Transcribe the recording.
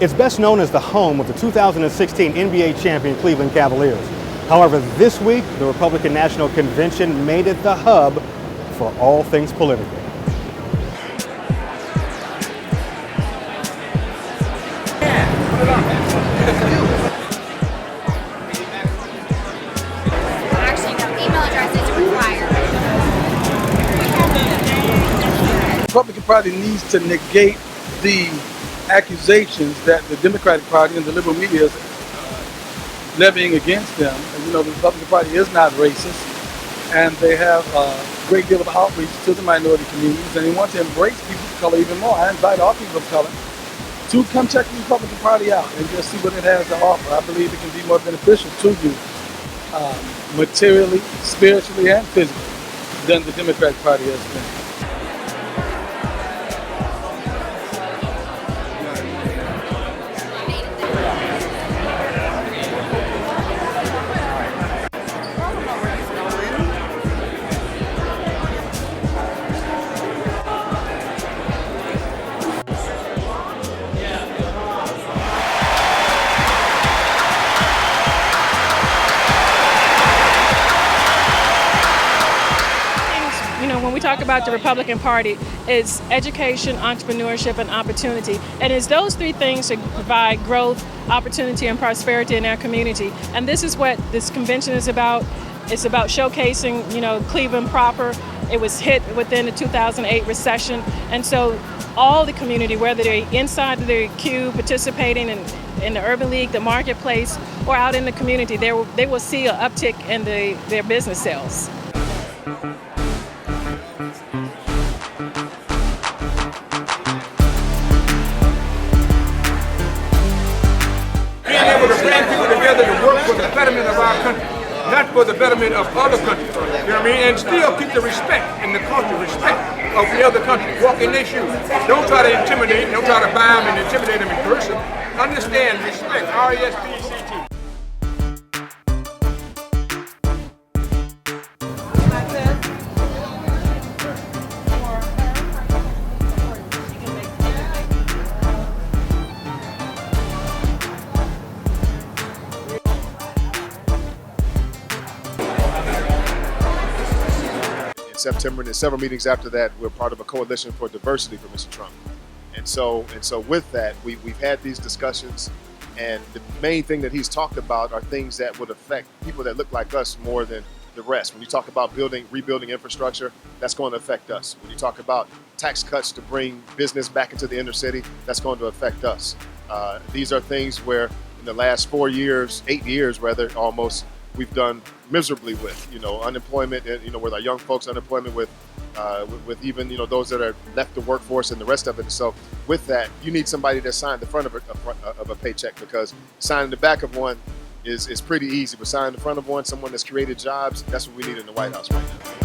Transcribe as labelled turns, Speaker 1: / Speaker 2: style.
Speaker 1: It's best known as the home of the 2016 NBA champion Cleveland Cavaliers. However, this week, the Republican National Convention made it the hub for all things political.
Speaker 2: Actually, no, email address is required.
Speaker 3: The Republican Party needs to negate the accusations that the Democratic Party and the liberal media is levying against them. And, you know, the Republican Party is not racist, and they have a great deal of outreach to the minority communities, and they want to embrace people of color even more. I invite all people of color to come check the Republican Party out and just see what it has to offer. I believe it can be more beneficial to you materially, spiritually, and physically than the Democratic Party has been.
Speaker 4: When we talk about the Republican Party, it's education, entrepreneurship, and opportunity. And it's those three things that provide growth, opportunity, and prosperity in our community. And this is what this convention is about. It's about showcasing, Cleveland proper. It was hit within the 2008 recession. And so all the community, whether they're inside the queue, participating in the Urban League, the marketplace, or out in the community, they will see an uptick in their business sales.
Speaker 5: To bring people together to work for the betterment of our country, not for the betterment of other countries. You know what I mean? And still keep the respect and the culture, respect of the other country. Walk in their shoes. Don't try to intimidate, don't try to buy them and intimidate them in person. Understand, respect, R-E-S-P-E-C-T.
Speaker 6: September, and then several meetings after that, we're part of a coalition for diversity for Mr. Trump. And so with that, we've had these discussions, and the main thing that he's talked about are things that would affect people that look like us more than the rest. When you talk about rebuilding infrastructure, that's going to affect us. When you talk about tax cuts to bring business back into the inner city, that's going to affect us. These are things where in the last 8 years rather, almost, we've done miserably with, unemployment, and, with our young folks, unemployment with even, those that are left the workforce and the rest of it. So with that, you need somebody that signed the front of a paycheck, because signing the back of one is pretty easy, but signing the front of one, someone that's created jobs, that's what we need in the White House right now.